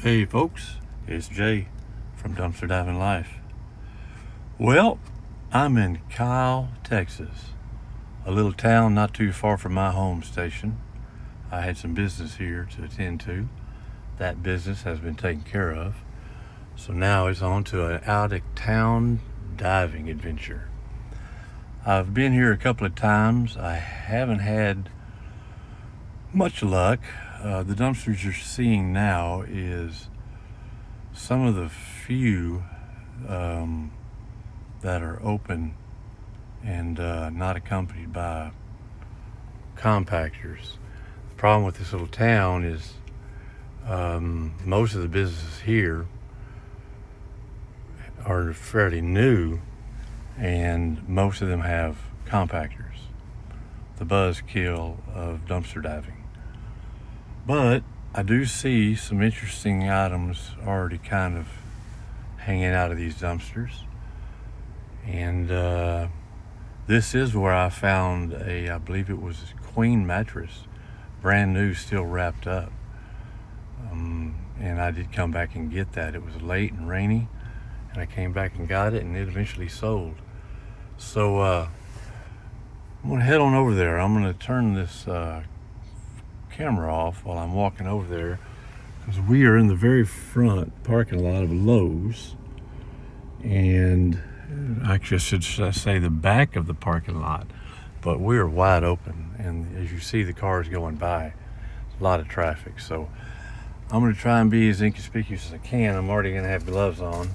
Hey folks, it's Jay from Dumpster Diving Life. Well, I'm in Kyle, Texas, a little town not too far from my home station. I had some business here to attend to. That business has been taken care of. So now it's on to an out-of-town diving adventure. I've been here a couple of times. I haven't had much luck. The dumpsters you're seeing now is some of the few that are open and not accompanied by compactors. The problem with this little town is most of the businesses here are fairly new, and most of them have compactors, the buzzkill of dumpster diving. But I do see some interesting items already kind of hanging out of these dumpsters. And this is where I found I believe it was a queen mattress, brand new, still wrapped up. And I did come back and get that. It was late and rainy, and I came back and got it, and it eventually sold. So I'm gonna head on over there. I'm gonna turn this camera off while I'm walking over there, because we are in the very front parking lot of Lowe's, and actually should I say the back of the parking lot, but we are wide open, and as you see the cars going by, a lot of traffic. So I'm going to try and be as inconspicuous as I can. I'm already going to have gloves on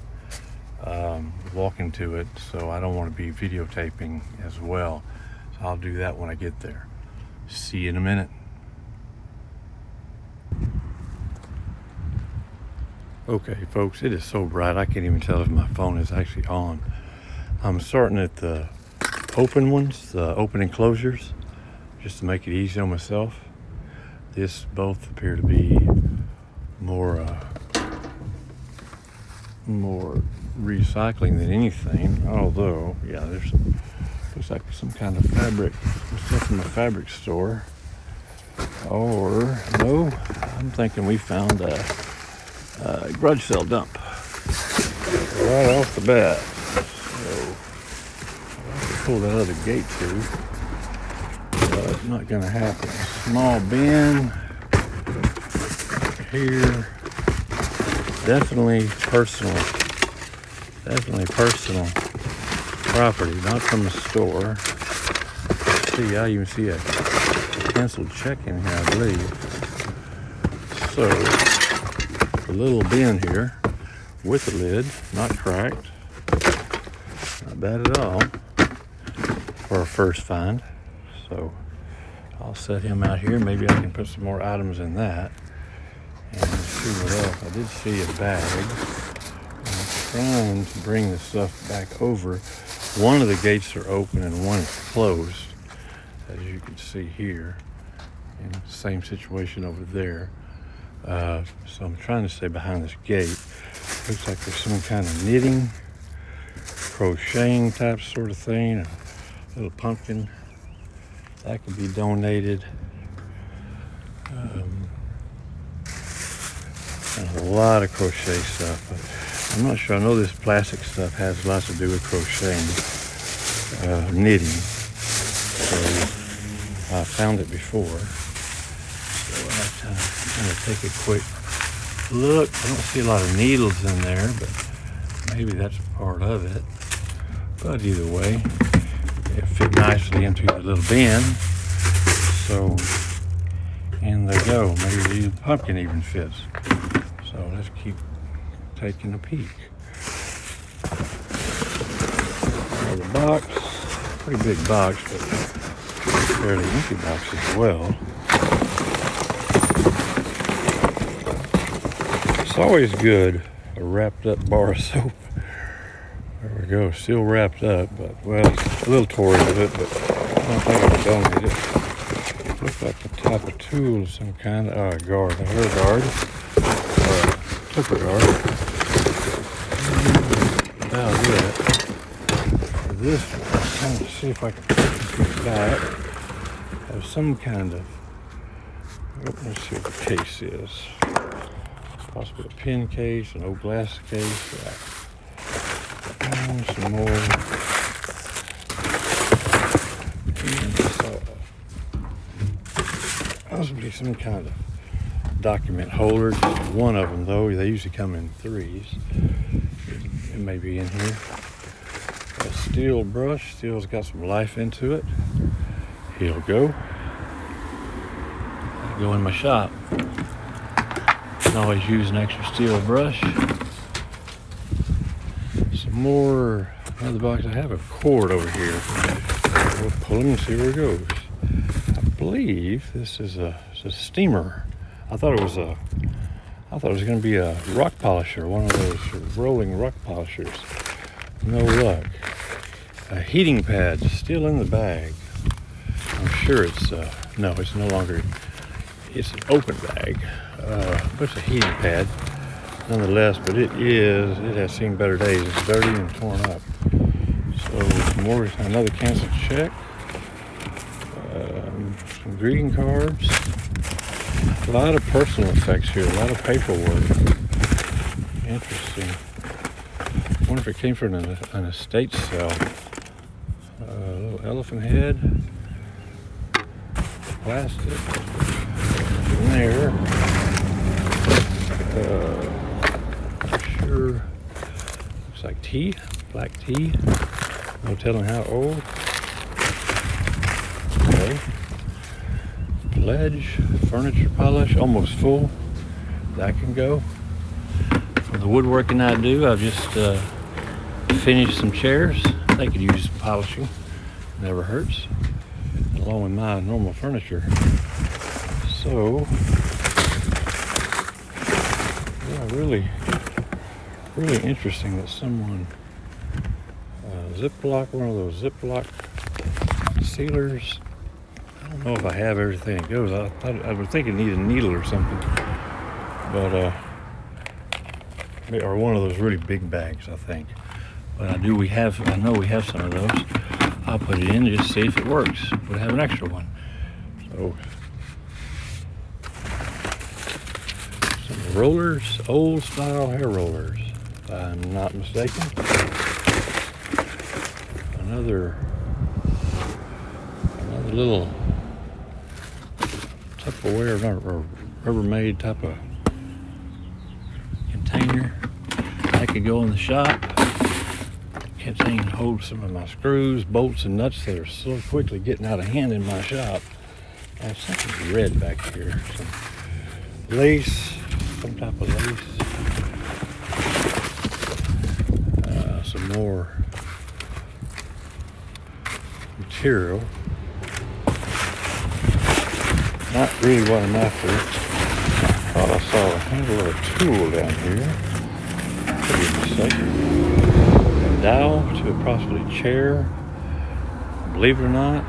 walking to it, so I don't want to be videotaping as well. So I'll do that when I get there. See you in a minute. Okay folks, it is so bright I can't even tell if my phone is actually on. I'm starting at the open ones, the open enclosures, just to make it easy on myself. This both appear to be more recycling than anything, although yeah, there's looks like some kind of fabric stuff from a fabric store. Or no, I'm thinking we found a garage sale dump right off the bat. So I'll have to pull that other gate too, but not gonna happen. Small bin here. Definitely personal property, not from a store. Let's see, I even see a canceled check in here, I believe. So a little bin here with a lid, not cracked, not bad at all for a first find. So I'll set him out here. Maybe I can put some more items in that and see what else. I did see a bag. I'm trying to bring the stuff back over. One of the gates are open and one is closed, as you can see here. And same situation over there. So I'm trying to stay behind this gate. Looks like there's some kind of knitting, crocheting type sort of thing. A little pumpkin that could be donated. And a lot of crochet stuff, but I'm not sure. I know this plastic stuff has lots to do with crocheting, knitting. So I found it before. So I'm going to take a quick look. I don't see a lot of needles in there, but maybe that's part of it. But either way, it fit nicely into the little bin. So in they go. Maybe the pumpkin even fits. So let's keep taking a peek. Another box, pretty big box, but fairly empty box as well. It's always good, a wrapped up bar of soap. There we go, still wrapped up, but well, a little tore into it, but I don't think I can donate it. It looks like the type of tool of some kind. A guard, a hair guard, or a clipper guard. About it. For this one, I'm trying to see if I can put this back. Have some kind of, let's see what the case is. Possibly a pen case, an old glass case. And some more. And those would be some kind of document holder. Just one of them though. They usually come in threes. It may be in here. A steel brush. Steel's got some life into it. He'll go. I'll go in my shop. Can always use an extra steel brush. Some more. Another box. I have a cord over here. We'll pull him and see where it goes. I believe this is a steamer. I thought it was going to be a rock polisher, one of those rolling rock polishers. No luck. A heating pad still in the bag. I'm sure it's no, it's no longer. It's an open bag, but it's a heating pad nonetheless. But it has seen better days. It's dirty and torn up. So another canceled check. Some greeting cards. A lot of personal effects here. A lot of paperwork. Interesting. I wonder if it came from an estate sale. A little elephant head. Plastic. In there. Sure. Looks like tea. Black tea. No telling how old. Okay. Ledge, furniture polish, almost full. That can go. For the woodworking I do, I've just finished some chairs. They could use polishing. Never hurts. Along with my normal furniture. So, yeah, really interesting that someone one of those Ziploc sealers. I don't know if I have everything it goes. I would think it needed a needle or something, but or one of those really big bags, I think. But I know we have some of those. I'll put it in and just see if it works. We'll have an extra one. So some rollers, old style hair rollers, if I'm not mistaken. Another little Tupperware or Rubbermaid type of container. That could go in the shop. Contain hold some of my screws, bolts, and nuts that are so quickly getting out of hand in my shop. I have something red back here. Some lace, some type of lace. Some more material. Not really what I'm after. Thought I saw a handle of a tool down here. Give me a second. A dowel to a possibly chair. Believe it or not,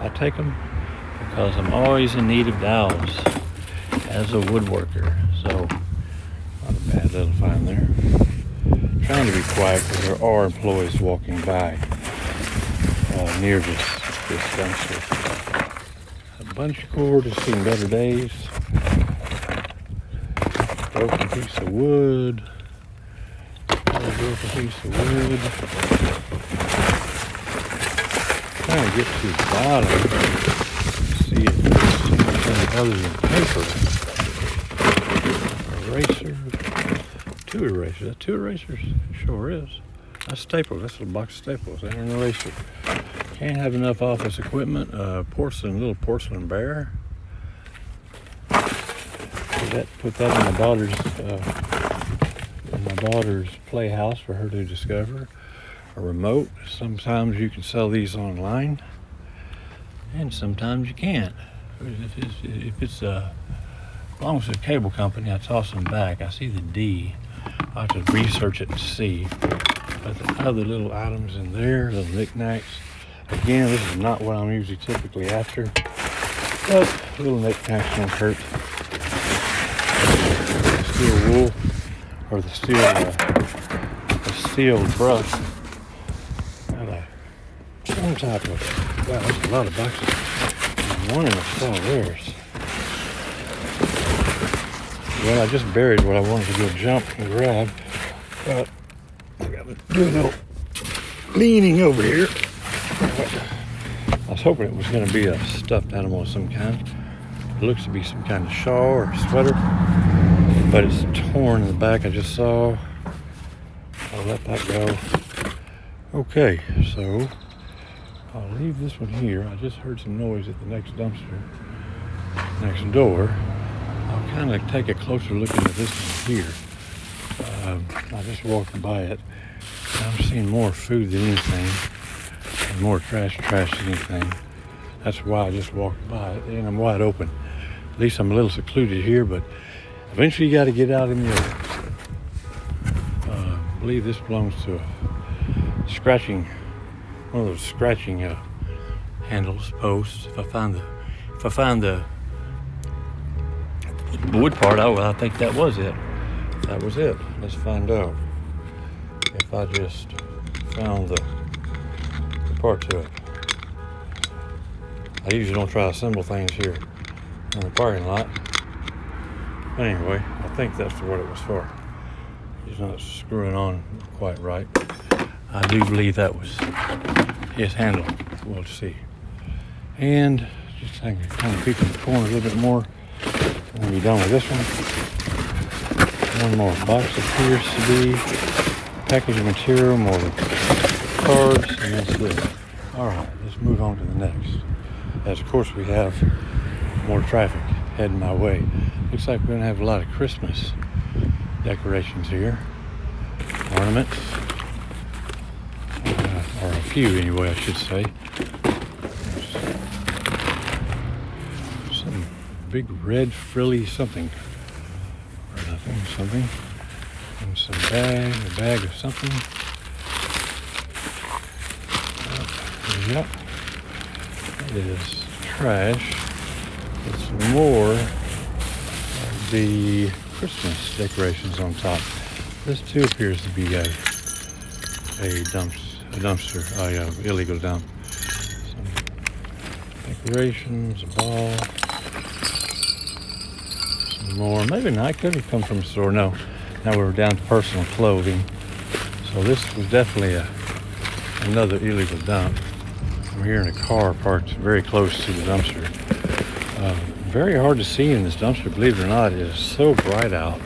I take them because I'm always in need of dowels as a woodworker. So, not a bad little find there. Trying to be quiet because there are employees walking by near this dumpster. A bunch of cord has seen better days. Broken piece of wood. Another broken piece of wood. Trying to get to the bottom. See if there's something other than paper. Erasers. Two erasers. That two erasers? Sure is. That's staples. That's a box of staples. And an eraser. Can't have enough office equipment. Little porcelain bear. Put that in my daughter's playhouse for her to discover. A remote. Sometimes you can sell these online, and sometimes you can't. If it's as long as it's a cable company, I toss them back. I see the D. I have to research it to see. But the other little items in there, little knickknacks. Again, this is not what I'm usually typically after, but little knickknacks don't hurt. The steel wool, or the steel brush. Some type of, wow, that's a lot of boxes. I'm wondering if I saw theirs. Well, I just buried what I wanted to go jump and grab, but I got to do a little leaning over here. I was hoping it was going to be a stuffed animal of some kind. It looks to be some kind of shawl or sweater, but it's torn in the back. I just saw. I'll let that go. Okay, so I'll leave this one here. I just heard some noise at the next dumpster next door. I'll kind of take a closer look into this one here. I just walked by it. I'm seeing more food than anything, and more trash than anything. That's why I just walked by it, and I'm wide open. At least I'm a little secluded here, but eventually you got to get out in the open. I believe this belongs to a scratching, one of those scratching handles, posts. If I find the wood part, I think that was it. That was it. Let's find out. If I just found the part to it. I usually don't try to assemble things here in the parking lot. But anyway, I think that's what it was for. He's not screwing on quite right. I do believe that was his handle. We'll see. And just kind of peek in the corner a little bit more. And then be done with this one. One more box appears to be packaging material, more cards, and that's it. Alright, let's move on to the next. As of course we have more traffic heading my way. Looks like we're going to have a lot of Christmas decorations here. Ornaments. Or a few anyway, I should say. There's some big red frilly something. Or nothing, something. And some bag, a bag of something. Yep. It is trash. It's more of the Christmas decorations on top. This too appears to be a dumpster, illegal dump. Some decorations, a ball, some more. Maybe not. It could have come from a store. No. Now we're down to personal clothing. So this was definitely another illegal dump. I'm hearing a car parked very close to the dumpster. Very hard to see in this dumpster, believe it or not. It is so bright out.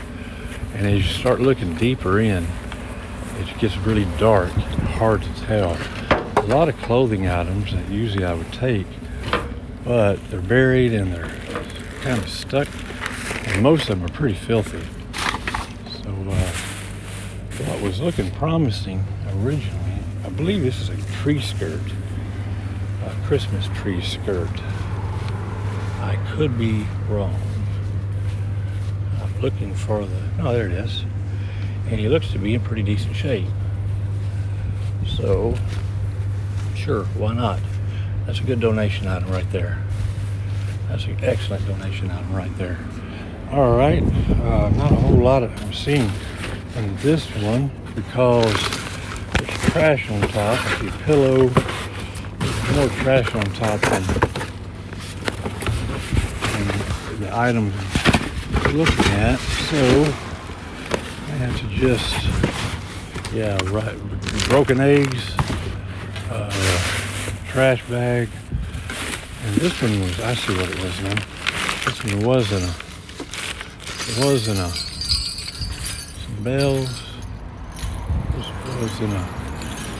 And as you start looking deeper in, it gets really dark, hard to tell. A lot of clothing items that usually I would take, but they're buried and they're kind of stuck. And most of them are pretty filthy. So what was looking promising originally, I believe this is a tree skirt, a Christmas tree skirt. I could be wrong. I'm looking for oh, there it is. And he looks to be in pretty decent shape. So, sure, why not? That's a good donation item right there. That's an excellent donation item right there. All right, not a whole lot I'm seeing in this one because there's trash on top. I see a pillow. There's more trash on top than the items I'm looking at. So I have to just, broken eggs, trash bag, and this one was, I see what it was now. This one wasn't some bells. This wasn't I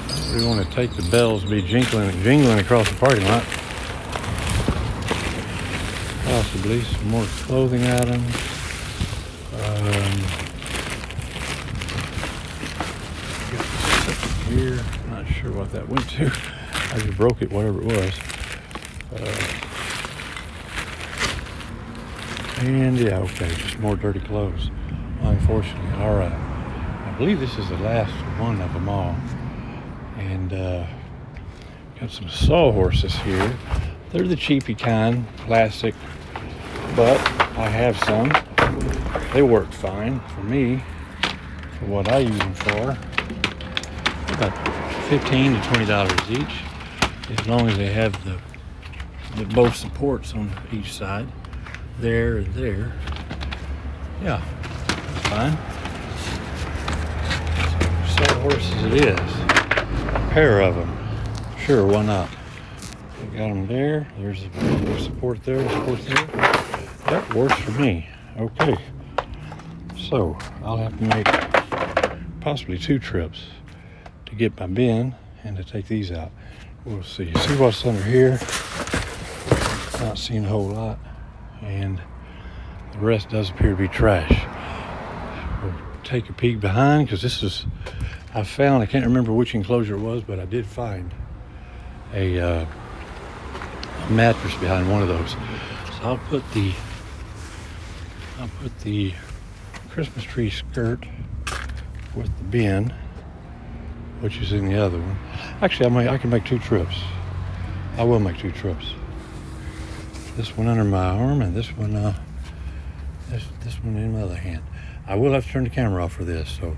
don't really want to take the bells be jingling across the parking lot. Possibly some more clothing items. Here, not sure what that went to. I just broke it, whatever it was. And yeah, okay, just more dirty clothes, unfortunately. All right, I believe this is the last one of them all. And got some sawhorses here. They're the cheapy kind, plastic, but I have some. They work fine for me, for what I use them for. About $15 to $20 each, as long as they have the both supports on each side, there and there. Yeah, that's fine. Sawhorses it is. A pair of them. Sure, why not? We got them there. There's a support there, support there. That works for me. Okay. So I'll have to make possibly 2 trips to get my bin and to take these out. We'll see. See what's under here. Not seeing a whole lot. And the rest does appear to be trash. We'll take a peek behind, because this is, I found, I can't remember which enclosure it was, but I did find a mattress behind one of those. So I'll put the Christmas tree skirt with the bin, which is in the other one. Actually, I can make 2 trips. I will make 2 trips. This one under my arm, and this one this one in my other hand. I will have to turn the camera off for this, so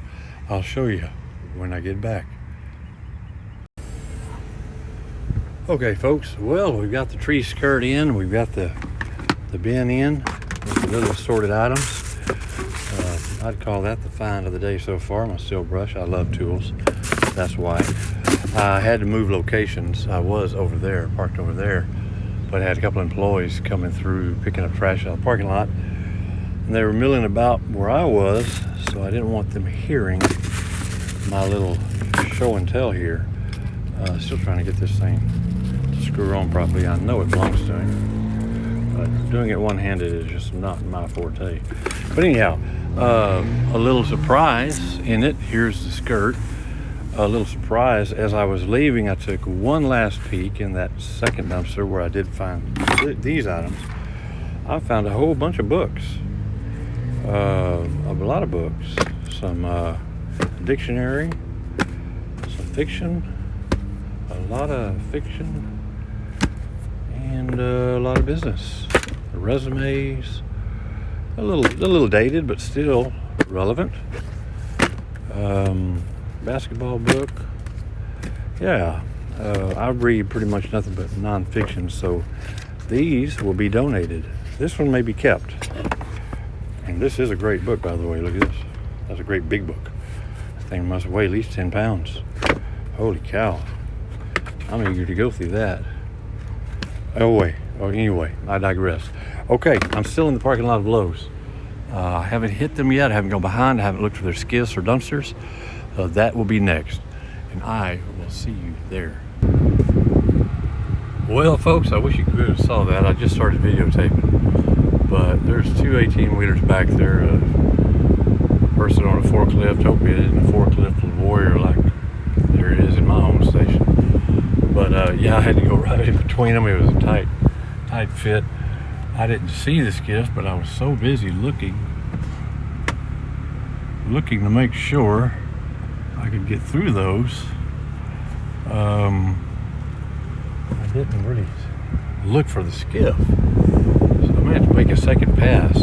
I'll show you when I get back. Okay, folks. Well, we've got the tree skirt in. We've got the bin in with the little assorted items. I'd call that the find of the day so far. My steel brush. I love tools. That's why. I had to move locations. I was over there, parked over there, but I had a couple employees coming through picking up trash out of the parking lot, and they were milling about where I was, so I didn't want them hearing my little show and tell here. Still trying to get this thing to screw on properly. I know it belongs to him, but doing it one-handed is just not my forte. But anyhow, a little surprise in it. Here's the skirt. A little surprise, as I was leaving, I took one last peek in that second dumpster where I did find these items. I found a whole bunch of books, a lot of books, some dictionary, some fiction, a lot of fiction, and a lot of business, resumes, a little dated but still relevant. Basketball book. Yeah, I read pretty much nothing but nonfiction, so these will be donated. This one may be kept. And this is a great book, by the way. Look at this. That's a great big book. This thing must weigh at least 10 pounds. Holy cow. I'm eager to go through that. Anyway, I digress. Okay, I'm still in the parking lot of Lowe's. I haven't hit them yet. I haven't gone behind. I haven't looked for their skiffs or dumpsters. That will be next, and I will see you there. Well, folks, I wish you could have saw that. I just started videotaping, but there's 2 18-wheelers back there. A person on a forklift. Hope it isn't a forklift warrior like there it is in my home station. But yeah, I had to go right in between them. It was a tight fit. I didn't see the skiffs, but I was so busy looking to make sure I could get through those. I didn't really look for the skiff, so I'm gonna have to make a second pass.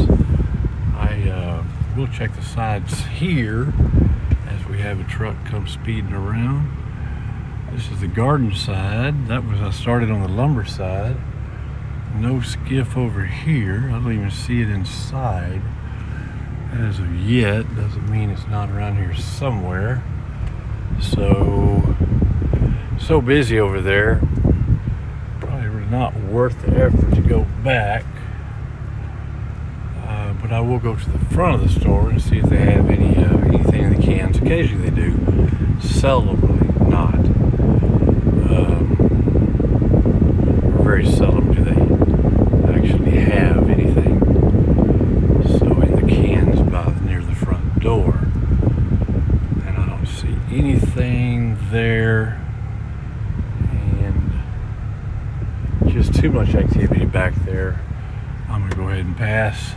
I will check the sides here as we have a truck come speeding around. This is the garden side. I started on the lumber side. No skiff over here. I don't even see it inside as of yet. Doesn't mean it's not around here somewhere. So busy over there, probably not worth the effort to go back, but I will go to the front of the store and see if they have anything in the cans. Occasionally they do, seldomly not, or very seldom do they actually have anything. So in the cans near the front door, see anything there, and just too much activity back there. I'm gonna go ahead and pass.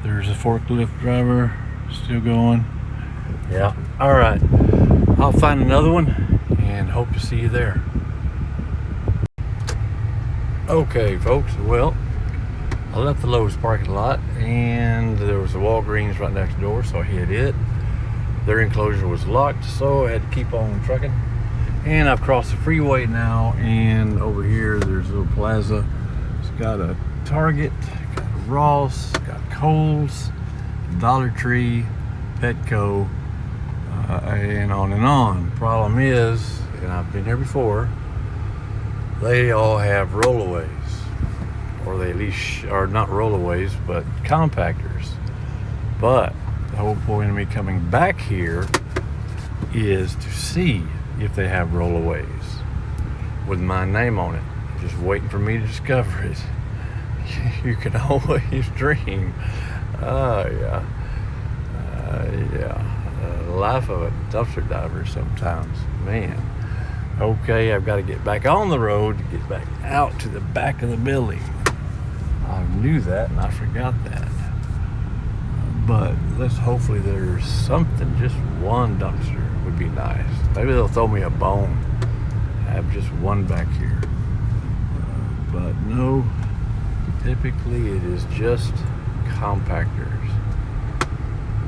There's a forklift driver still going. Yeah, all right, I'll find another one and hope to see you there. Okay, folks, well, I left the Lowe's parking lot and there was a Walgreens right next door, so I hit it. Their enclosure was locked, so I had to keep on trucking. And I've crossed the freeway now, and over here there's a little plaza. It's got a Target, got a Ross, got Kohl's, Dollar Tree, Petco, and on and on. Problem is, and I've been here before, they all have rollaways, or they at least are not rollaways, but compactors. But the whole point of me coming back here is to see if they have rollaways with my name on it. Just waiting for me to discover it. You can always dream. Yeah. The life of a dumpster diver sometimes, man. Okay, I've got to get back on the road to get back out to the back of the building. I knew that and I forgot that. But hopefully there's something, just one dumpster would be nice. Maybe they'll throw me a bone. I have just one back here. But no, typically it is just compactors.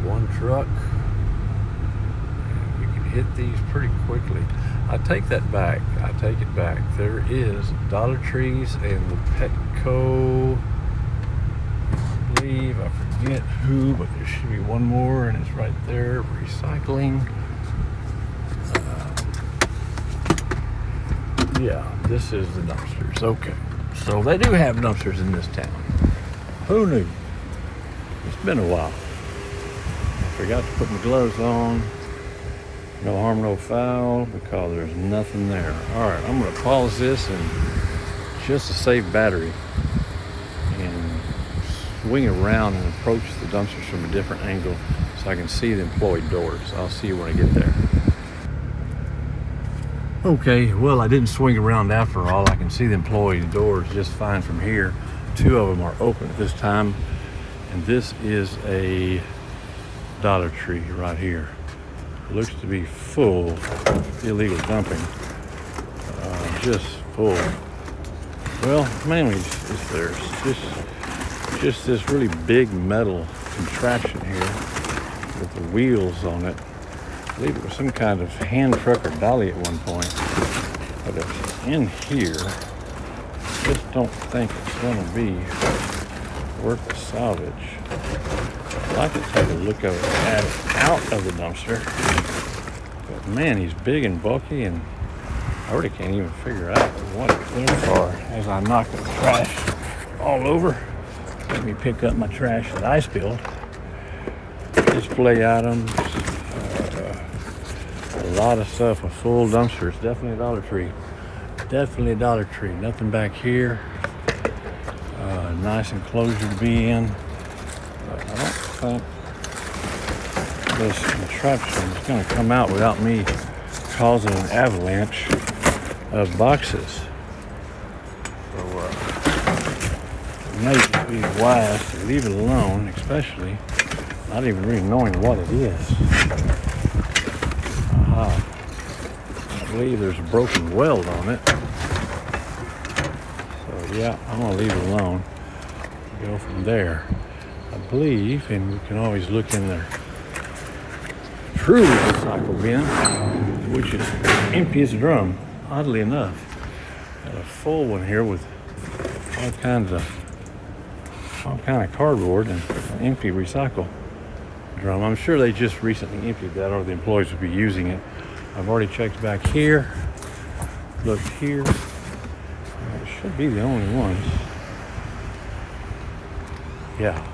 One truck, and you can hit these pretty quickly. I take that back. I take it back. There is Dollar Trees and the Petco. I believe, I forget who, but there should be one more, and it's right there. Recycling. Yeah, this is the dumpsters. Okay, so they do have dumpsters in this town. Who knew? It's been a while. I forgot to put my gloves on. No harm, no foul, because there's nothing there. All right, I'm gonna pause this and just to save battery and swing around and approach the dumpsters from a different angle so I can see the employee doors. I'll see you when I get there. Okay, well, I didn't swing around after all. I can see the employee doors just fine from here. Two of them are open at this time, and this is a Dollar Tree right here. It looks to be full illegal dumping, just full. Well, mainly there's just this really big metal contraption here with the wheels on it. I believe it was some kind of hand truck or dolly at one point, but it's in here. Just don't think it's going to be worth the salvage. I'd like to take a look at it out of the dumpster, but man, he's big and bulky, and I really can't even figure out what it's there for. As I knock the trash all over, let me pick up my trash that I spilled. Display items, a lot of stuff, a full dumpster. It's definitely a Dollar Tree. Definitely a Dollar Tree. Nothing back here. Nice enclosure to be in. But I don't think this contraption is going to come out without me causing an avalanche of boxes. So it may just be wise to leave it alone, especially not even really knowing what it is. I believe there's a broken weld on it. So yeah, I'm going to leave it alone. Go from there. I believe, and we can always look in their true recycle bin, which is empty as a drum, oddly enough. Got a full one here with all kind of cardboard and an empty recycle drum. I'm sure they just recently emptied that, or the employees would be using it. I've already checked back here, looked here. It should be the only ones. Yeah,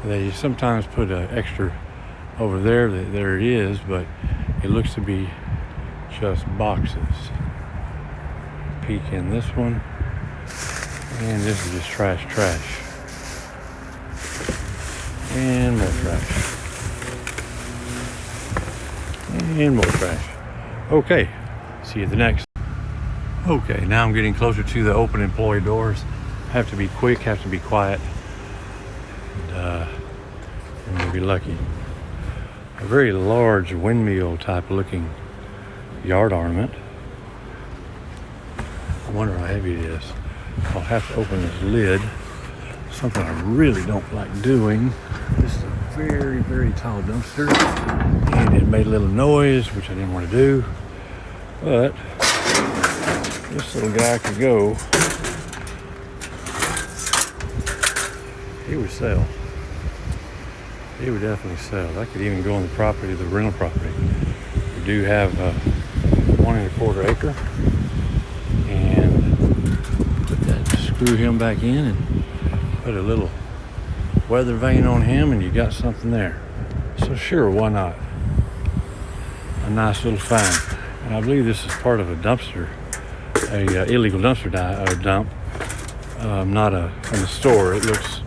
they sometimes put an extra over there. There it is, but it looks to be just boxes. Peek in this one, and this is just trash, and more trash, and more trash. Okay, see you at the next. Okay, now I'm getting closer to the open employee doors. Have to be quick, have to be quiet. And we'll be lucky. A very large windmill type looking yard ornament. I wonder how heavy it is. I'll have to open this lid. Something I really don't like doing. This is a very, very tall dumpster, and it made a little noise, which I didn't want to do. But this little guy could go. He would sell. He would definitely sell. That could even go on the property, the rental property. We do have 1¼ acre, and put that, screw him back in and put a little weather vane on him, and you got something there. So sure, why not? A nice little find. And I believe this is part of a dumpster, a illegal dumpster dump, not from the store. It looks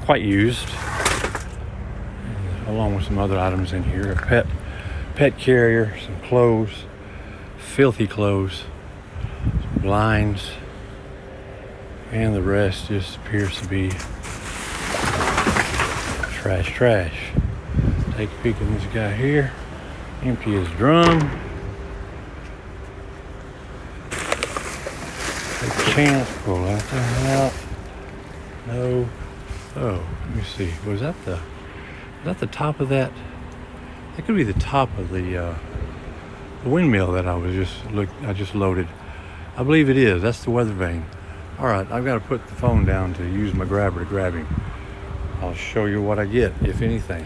quite used, along with some other items in here. A pet carrier, some clothes, filthy clothes, some blinds, and the rest just appears to be trash. Take a peek at this guy here. Empty his drum. Take a chance, pull that thing out. No. Oh, let me see. Was that the top of that? That could be the top of the windmill that I just loaded. I believe it is. That's the weather vane. All right, I've got to put the phone down to use my grabber to grab him. I'll show you what I get, if anything.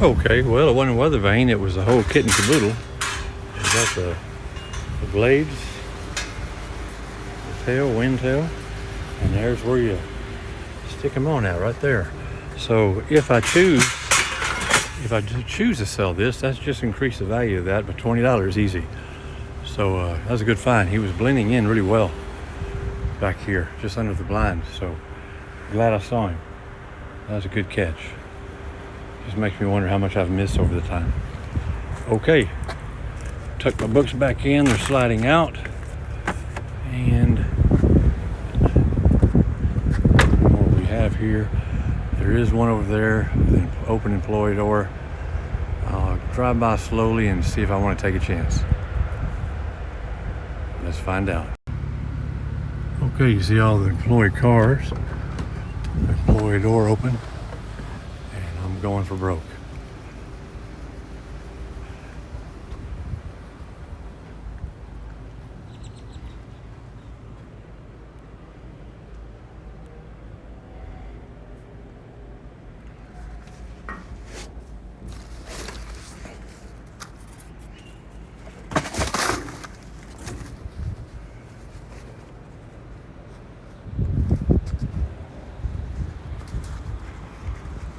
Okay, well, it wasn't a weather vane. It was the whole kit and caboodle. Is that the blades, the tail, wind tail, and there's where you stick them on at, right there. So if I choose to sell this, that's just increase the value of that by $20 easy. So that was a good find. He was blending in really well back here, just under the blind. So glad I saw him. That was a good catch. Just makes me wonder how much I've missed over the time. Okay, tuck my books back in. They're sliding out, and what we have here, there is one over there with an open employee door. I'll drive by slowly and see if I want to take a chance. Let's find out. Okay, you see all the employee cars, the employee door open, and I'm going for broke.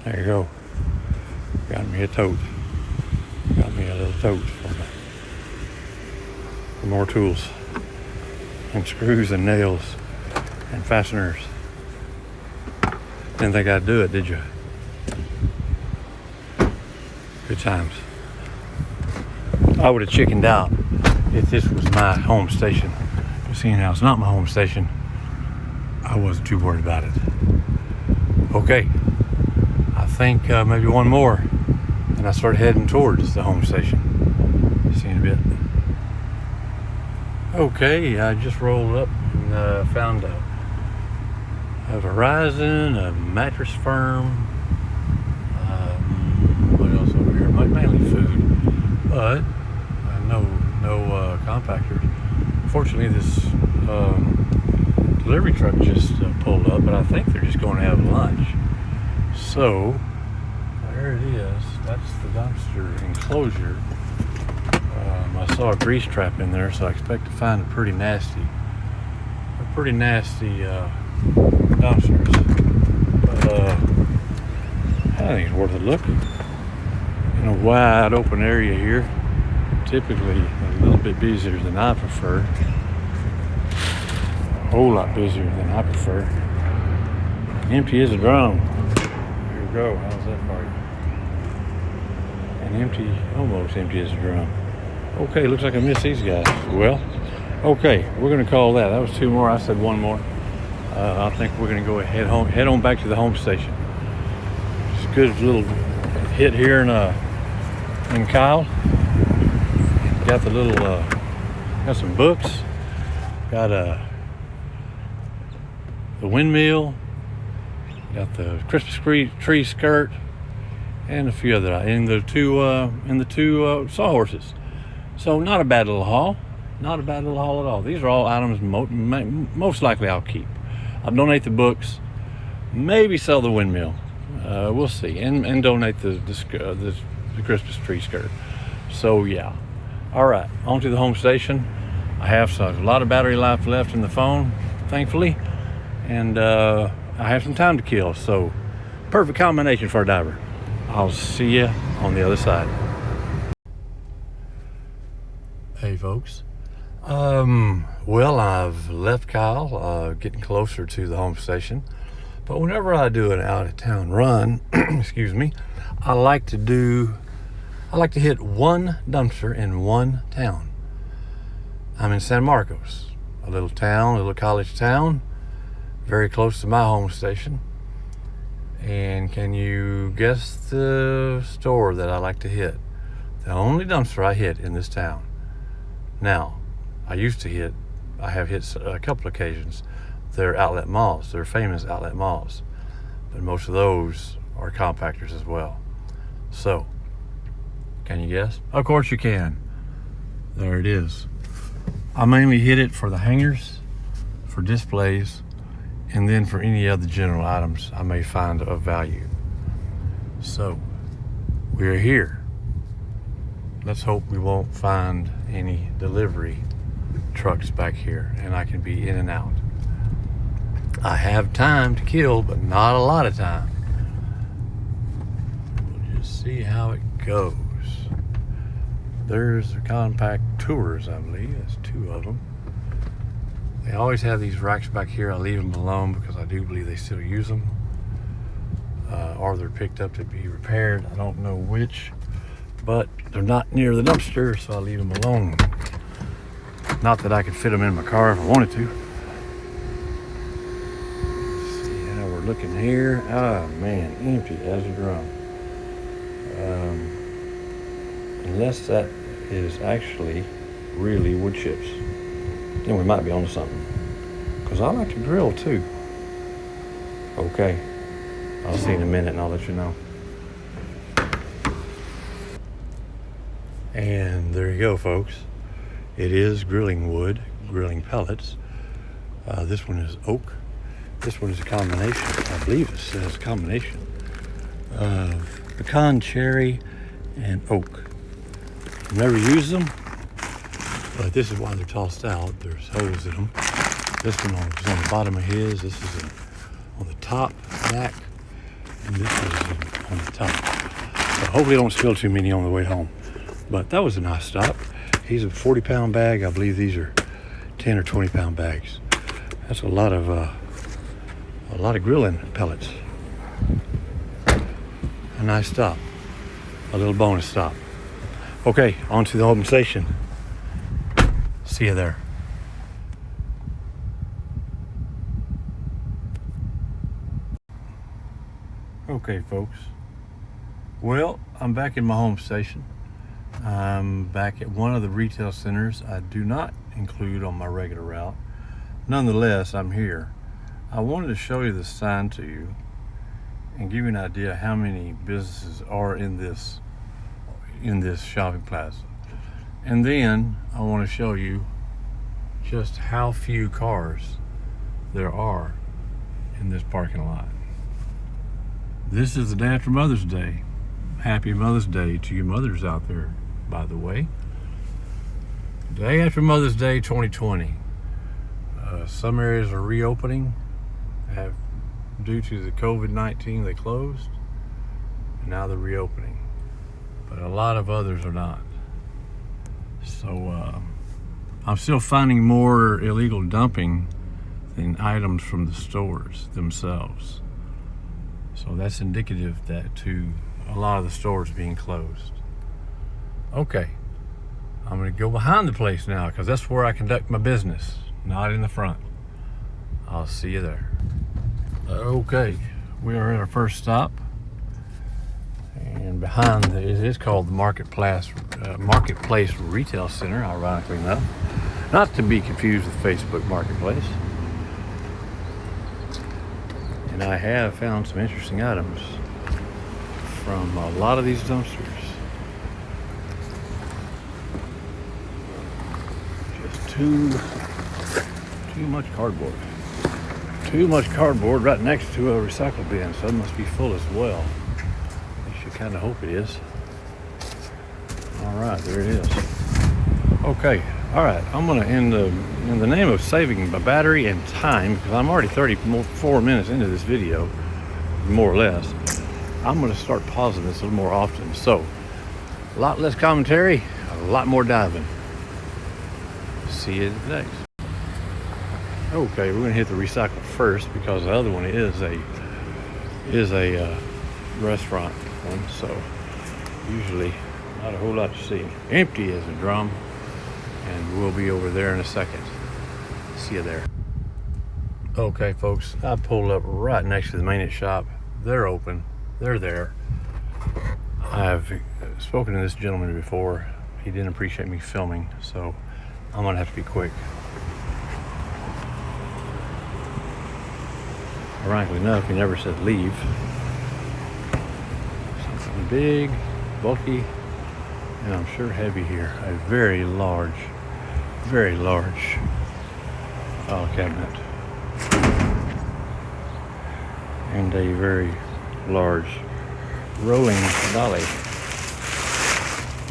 There you go. Got me a tote. Got me a little tote for more tools and screws and nails and fasteners. Didn't think I'd do it, did you? Good times. I would have chickened out if this was my home station. But seeing how it's not my home station, I wasn't too worried about it. Okay. I think maybe one more, and I start heading towards the home station. See you in a bit. Okay, I just rolled up and found a Verizon, a mattress firm. What else over here? Mainly food, but no compactors. Fortunately, this delivery truck just pulled up, but I think they're just going to have lunch. So there it is. That's the dumpster enclosure. I saw a grease trap in there, so I expect to find a pretty nasty dumpsters. But I think it's worth a look. In a wide open area here, typically a little bit busier than I prefer. A whole lot busier than I prefer. Empty as a drum. Go. How's that for you? And almost empty as a drum. Okay, looks like I missed these guys. Well, okay, we're gonna call that. That was two more. I said one more. I think we're gonna go head on back to the home station. Just a good little hit here in Kyle. Got the little got some books. Got the windmill. Got the Christmas tree skirt, and a few other, and the two sawhorses. So not a bad little haul. Not a bad little haul at all. These are all items most likely I'll keep. I'll donate the books, maybe sell the windmill, We'll see, and donate the Christmas tree skirt. So yeah, all right, on to the home station. I have a lot of battery life left in the phone, thankfully, and I have some time to kill. So perfect combination for a diver. I'll see you on the other side. Hey folks. Well, I've left Kyle, getting closer to the home station. But whenever I do an out of town run, excuse me, I like to hit one dumpster in one town. I'm in San Marcos, a little college town, very close to my home station. And can you guess the store that I like to hit? The only dumpster I hit in this town. Now, I have hit a couple occasions. They're outlet malls. They're famous outlet malls. But most of those are compactors as well. So, can you guess? Of course you can. There it is. I mainly hit it for the hangers, for displays, and then for any other general items I may find of value. So, we're here. Let's hope we won't find any delivery trucks back here and I can be in and out. I have time to kill, but not a lot of time. We'll just see how it goes. There's the compact tours, I believe. That's two of them. They always have these racks back here. I leave them alone because I do believe they still use them. Or they're picked up to be repaired. I don't know which. But they're not near the dumpster, so I leave them alone. Not that I could fit them in my car if I wanted to. Let's see how we're looking here. Ah, man, empty as a drum. Unless that is actually really wood chips, then we might be onto something. Because I like to grill too. Okay, I'll see you in a minute and I'll let you know. And there you go, folks. It is grilling wood, grilling pellets. This one is oak. This one is a combination, I believe it says combination of pecan, cherry, and oak. Never used them, but this is why they're tossed out. There's holes in them. This one is on the bottom of his. This is on the top, back, and this is on the top. So hopefully I don't spill too many on the way home. But that was a nice stop. He's a 40-pound bag. I believe these are 10 or 20-pound bags. That's a lot of grilling pellets. A nice stop. A little bonus stop. Okay, on to the home station. See you there. Okay, folks. Well, I'm back in my home station. I'm back at one of the retail centers I do not include on my regular route. Nonetheless, I'm here. I wanted to show you the sign to you and give you an idea how many businesses are in this shopping plaza. And then I want to show you just how few cars there are in this parking lot. This is the day after Mother's Day. Happy Mother's Day to you mothers out there, by the way. Day after Mother's Day 2020. Some areas are reopening. Due to the COVID-19, they closed. And now they're reopening. But a lot of others are not. So I'm still finding more illegal dumping than items from the stores themselves. So that's indicative that to a lot of the stores being closed. Okay, I'm gonna go behind the place now because that's where I conduct my business, not in the front. I'll see you there. Okay, we are at our first stop. And behind it is called the Marketplace Retail Center, ironically enough. Not to be confused with Facebook Marketplace. And I have found some interesting items from a lot of these dumpsters. Just too much cardboard. too much cardboard right next to a recycle bin, so it must be full as well. You should kind of hope it is. All right, there it is. Okay, all right, I'm gonna end in the name of saving my battery and time, because I'm already 34 minutes into this video, more or less. I'm gonna start pausing this a little more often. So, a lot less commentary, a lot more diving. See you next. Okay, we're gonna hit the recycle first because the other one is a restaurant one, so usually not a whole lot to see. Empty as a drum, and we'll be over there in a second. See you there. Okay, folks, I pulled up right next to the maintenance shop. They're open. They're there. I've spoken to this gentleman before. He didn't appreciate me filming, so I'm gonna have to be quick. Ironically enough, he never said leave. Something big, bulky, and I'm sure heavy here. A very large file cabinet. And a very large rolling dolly.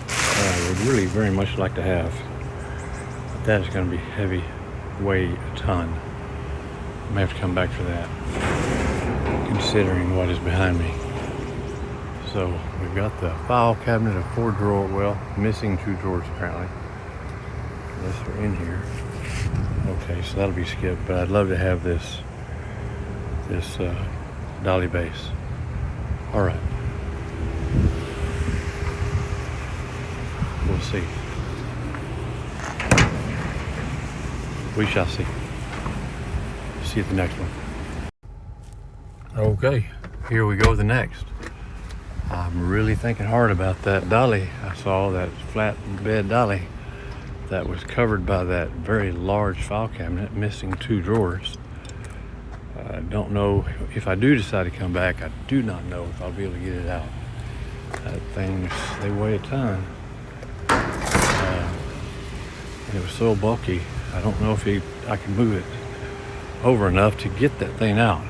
I would really very much like to have. But that is going to be heavy, weigh a ton. I may have to come back for that, considering what is behind me. So we've got the file cabinet of 4 drawer, well, missing 2 drawers apparently. Unless they're in here. Okay, so that'll be skipped, but I'd love to have this dolly base. All right. We'll see. We shall see. See you at the next one. Okay, here we go, the next. I'm really thinking hard about that dolly. I saw that flat bed dolly that was covered by that very large file cabinet, missing 2 drawers. I don't know if I do decide to come back. I do not know if I'll be able to get it out. That thing, they weigh a ton. And it was so bulky, I don't know if I can move it over enough to get that thing out.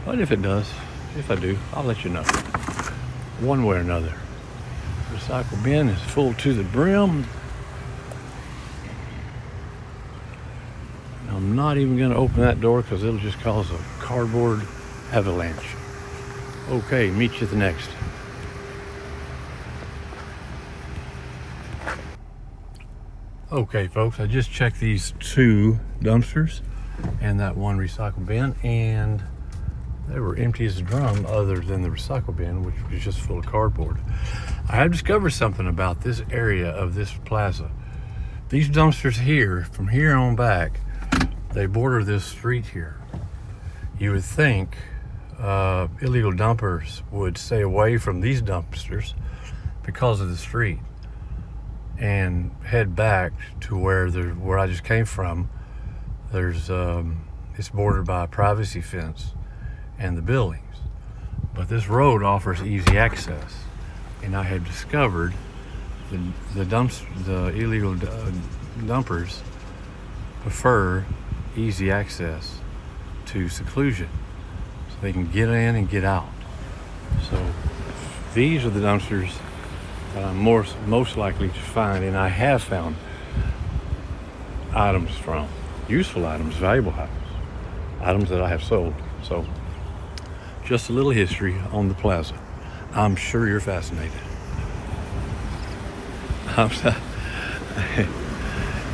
But if it does, if I do, I'll let you know. One way or another. Recycle bin is full to the brim. I'm not even going to open that door because it'll just cause a cardboard avalanche. Okay, meet you at the next. Okay, folks, I just checked these 2 dumpsters and that 1 recycle bin, and they were empty as a drum other than the recycle bin, which was just full of cardboard. I have discovered something about this area of this plaza. These dumpsters here, from here on back, they border this street here. You would think illegal dumpers would stay away from these dumpsters because of the street and head back to where I just came from. There's it's bordered by a privacy fence and the buildings, but this road offers easy access, and I had discovered the illegal dumpers prefer easy access to seclusion, so they can get in and get out. So these are the dumpsters that I'm most likely to find, and I have found items from, useful items, valuable items that I have sold. So just a little history on the plaza. I'm sure you're fascinated.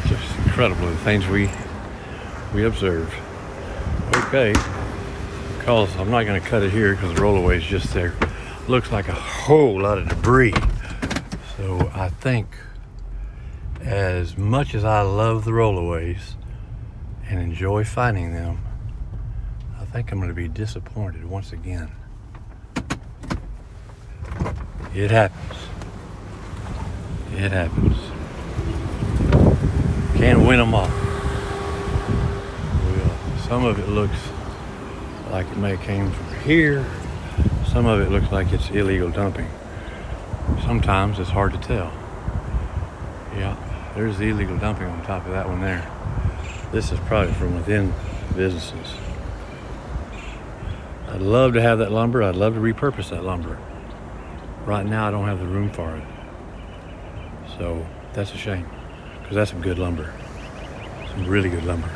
Just incredible the things we observe. Okay, because I'm not going to cut it here because the rollaway is just there. Looks like a whole lot of debris. So I think, as much as I love the rollaways and enjoy finding them, I think I'm going to be disappointed once again. It happens. It happens. Can't win them all. Some of it looks like it may have came from here. Some of it looks like it's illegal dumping. Sometimes it's hard to tell. Yeah, there's the illegal dumping on top of that one there. This is probably from within businesses. I'd love to have that lumber. I'd love to repurpose that lumber. Right now, I don't have the room for it. So that's a shame, because that's some good lumber. Some really good lumber.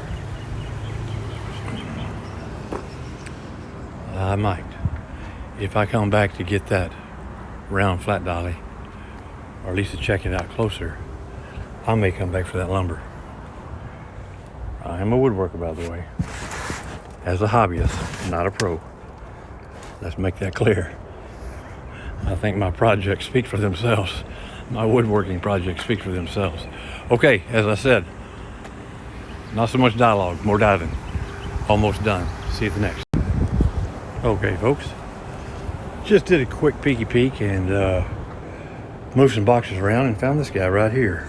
I might. If I come back to get that round flat dolly, or at least to check it out closer, I may come back for that lumber. I am a woodworker, by the way. As a hobbyist, not a pro. Let's make that clear. I think my projects speak for themselves. My woodworking projects speak for themselves. Okay, as I said, not so much dialogue, more diving. Almost done. See you at the next. Okay, folks. Just did a quick peeky peek and moved some boxes around and found this guy right here.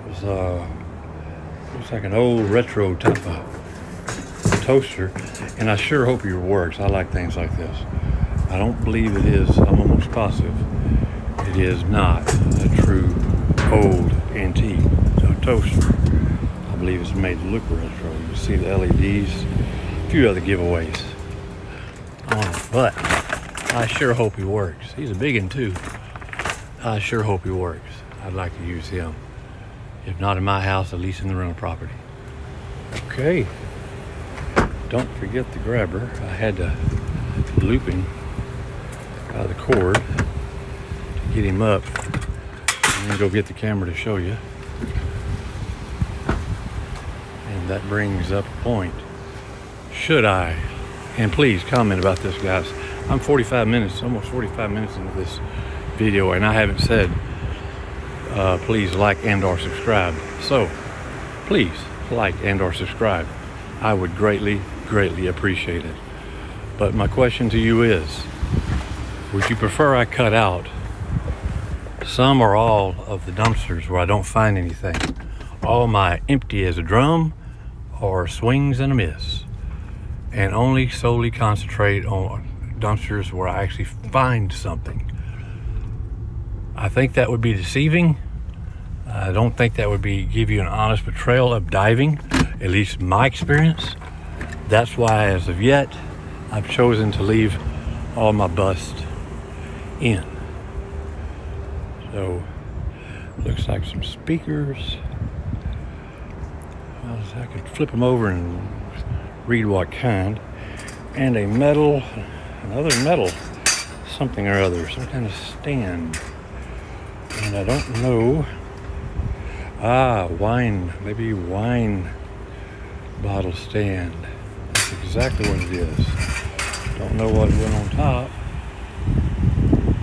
It was looks like an old retro type of toaster, and I sure hope it works. I like things like this. I don't believe it is. I'm almost positive it is not a true old antique toaster. I believe it's made to look retro. You see the LEDs, a few other giveaways on it, but I sure hope he works. He's a big one too. I sure hope he works. I'd like to use him. If not in my house, at least in the rental property. Okay. Don't forget the grabber. I had to loop him out of the cord to get him up, and then go get the camera to show you. And that brings up a point. Should I? And please comment about this, guys. I'm 45 minutes, almost 45 minutes into this video, and I haven't said please like and or subscribe. So please like and or subscribe. I would greatly appreciate it. But my question to you is, would you prefer I cut out some or all of the dumpsters where I don't find anything? All my empty as a drum or swings and a miss, and only solely concentrate on dumpsters where I actually find something? I think that would be deceiving. I don't think that would give you an honest portrayal of diving, at least my experience. That's why, as of yet, I've chosen to leave all my bust in. So, looks like some speakers. I could flip them over and read what kind. And a metal, another metal, something or other, some kind of stand. And I don't know. Wine, maybe wine bottle stand. That's exactly what it is. Don't know what went on top,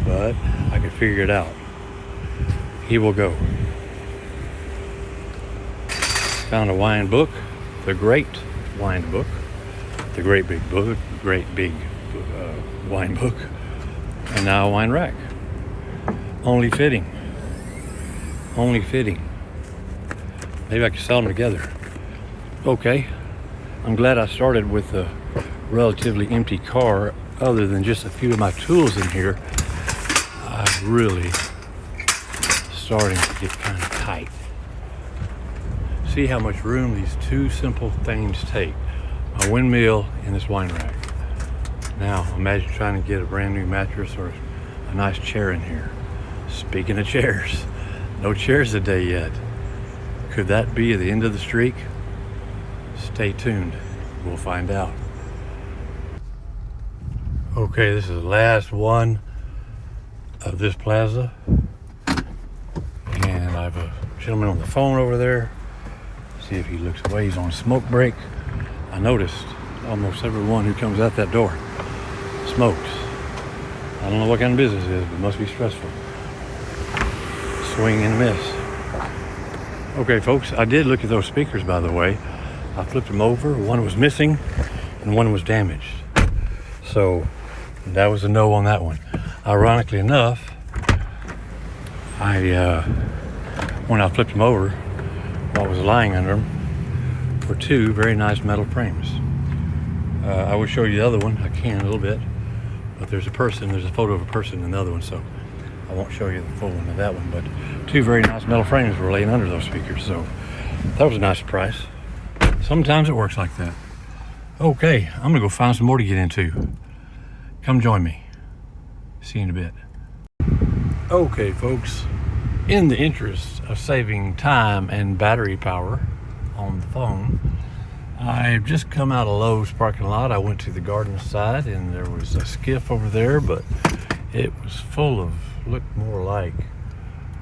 but I could figure it out. He will go. Found a wine book, the Great Wine Book, the Great Big Book, Wine Book, and now a wine rack. Only fitting. Maybe I could sell them together. Okay, I'm glad I started with a relatively empty car. Other than just a few of my tools in here, I'm really starting to get kind of tight. See how much room these two simple things take. A windmill and this wine rack. Now, imagine trying to get a brand new mattress or a nice chair in here. Speaking of chairs, no chairs today yet. Could that be the end of the streak? Stay tuned. We'll find out. Okay, this is the last one of this plaza. And I have a gentleman on the phone over there. See if he looks away. He's on smoke break. I noticed almost everyone who comes out that door smokes. I don't know what kind of business it is, but it must be stressful. Swing and miss. Okay, folks, I did look at those speakers, by the way. I flipped them over. One was missing and one was damaged. So that was a no on that one. Ironically enough, when I flipped them over, what was lying under them were two very nice metal frames. I will show you the other one. I can a little bit, but there's a photo of a person in the other one, so I won't show you the full one of that one, but two very nice metal frames were laying under those speakers, so that was a nice surprise. Sometimes it works like that. Okay, I'm gonna go find some more to get into. Come join me. See you in a bit. Okay, folks, in the interest of saving time and battery power on the phone, I've just come out of Lowe's parking lot. I went to the garden side and there was a skiff over there, but it was full of, looked more like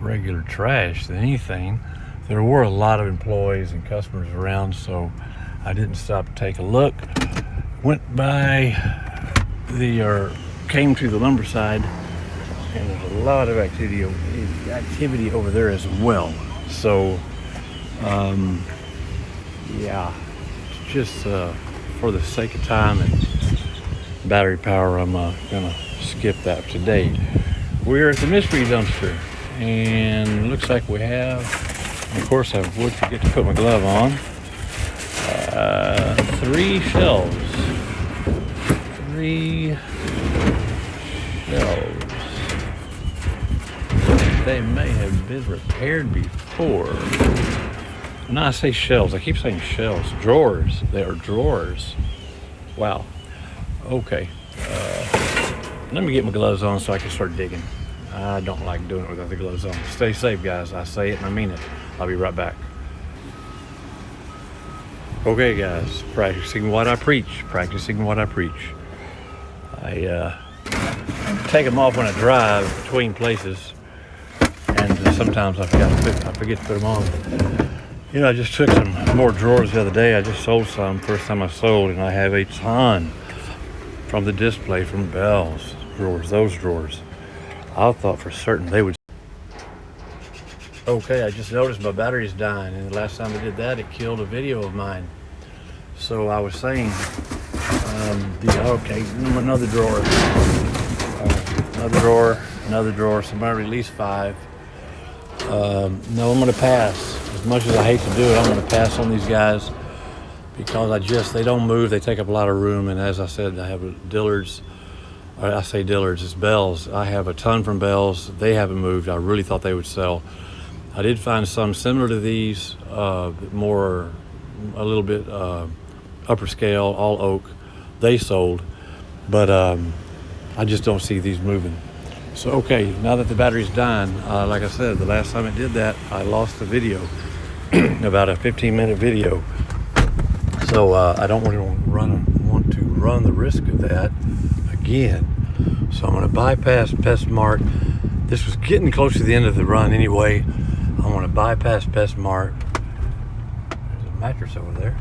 regular trash than anything. There were a lot of employees and customers around, so I didn't stop to take a look. Went by came to the lumber side, and there's a lot of activity over there as well. So, yeah, just for the sake of time and battery power, I'm gonna skip that today. We're at the mystery dumpster, and looks like we have, of course, I would forget to put my glove on. 3 shelves. 3 shelves. They may have been repaired before. When I say shelves, I keep saying shelves. Drawers. They are drawers. Wow. Okay. Let me get my gloves on so I can start digging. I don't like doing it without the gloves on. Stay safe, guys. I say it and I mean it. I'll be right back. Okay, guys. Practicing what I preach. Practicing what I preach. I take them off when I drive between places, and sometimes I forget to put them on. You know, I just took some more drawers the other day. I just sold some, first time I sold, and I have a ton from the display from Bell's drawers, those drawers. I thought for certain they would. Okay, I just noticed my battery's dying, and the last time I did that, it killed a video of mine. So I was saying, another drawer, another drawer. Somebody released 5. No, I'm going to pass. As much as I hate to do it, I'm going to pass on these guys because they don't move. They take up a lot of room. And as I said, I have Dillard's. I say Dillard's, it's Bell's. I have a ton from Bell's. They haven't moved. I really thought they would sell. I did find some similar to these, a little bit upper scale, all oak. They sold, but I just don't see these moving. So, okay, now that the battery's dying, like I said, the last time I did that, I lost the video, about a 15-minute video. So I don't want to run the risk of that again. So I'm going to bypass PestMart. This was getting close to the end of the run anyway. I'm going to bypass PestMart. There's a mattress over there.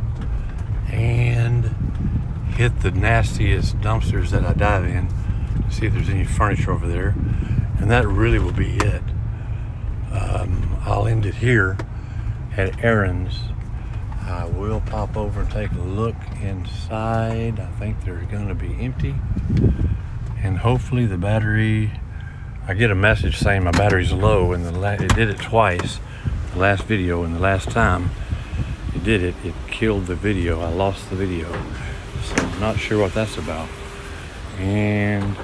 And hit the nastiest dumpsters that I dive in to see if there's any furniture over there. And that really will be it. I'll end it here at Aaron's. I will pop over and take a look inside. I think they're going to be empty. And hopefully the battery, I get a message saying my battery's low, and it did it twice. The last video and the last time it did it killed the video. I lost the video. So I'm not sure what that's about. And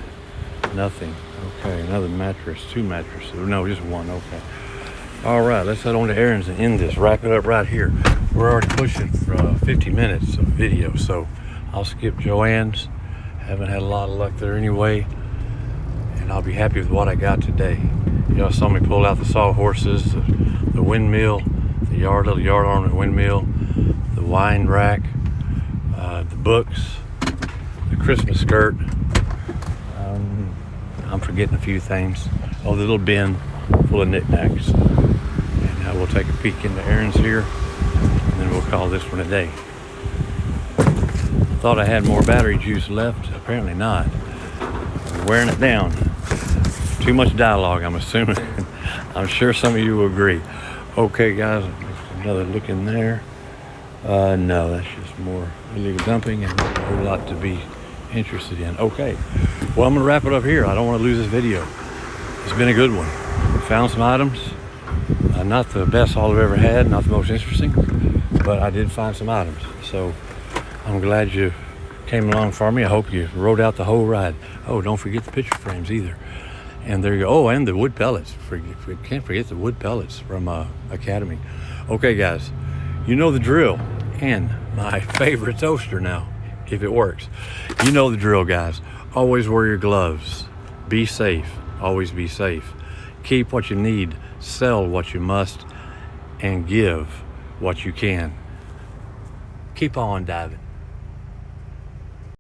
nothing. Okay, another mattress, 2 mattresses. No, just 1, okay. All right, let's head on to Aaron's and end this. Wrap it up right here. We're already pushing for 50 minutes of video, so I'll skip Joann's. Haven't had a lot of luck there anyway, and I'll be happy with what I got today. Y'all saw me pull out the sawhorses, the windmill, the little yard ornament windmill, the wine rack, the books, the Christmas skirt. I'm forgetting a few things. Oh, the little bin full of knickknacks. And now we'll take a peek into Aaron's here, and then we'll call this one a day. Thought I had more battery juice left. Apparently not. I'm wearing it down. Too much dialogue, I'm assuming. I'm sure some of you will agree. Okay, guys, another look in there. No, that's just more illegal dumping and a whole lot to be interested in. Okay, well, I'm gonna wrap it up here. I don't want to lose this video. It's been a good one. Found some items. Not the best haul I've ever had, not the most interesting, but I did find some items. So I'm glad you came along for me. I hope you rode out the whole ride. Oh, don't forget the picture frames either. And there you go. Oh, and the wood pellets. Can't forget the wood pellets from Academy. Okay, guys, you know the drill. And my favorite toaster now if it works. You know the drill, guys. Always wear your gloves. Be safe. Always be safe. Keep what you need, sell what you must, and give what you can. Keep on diving.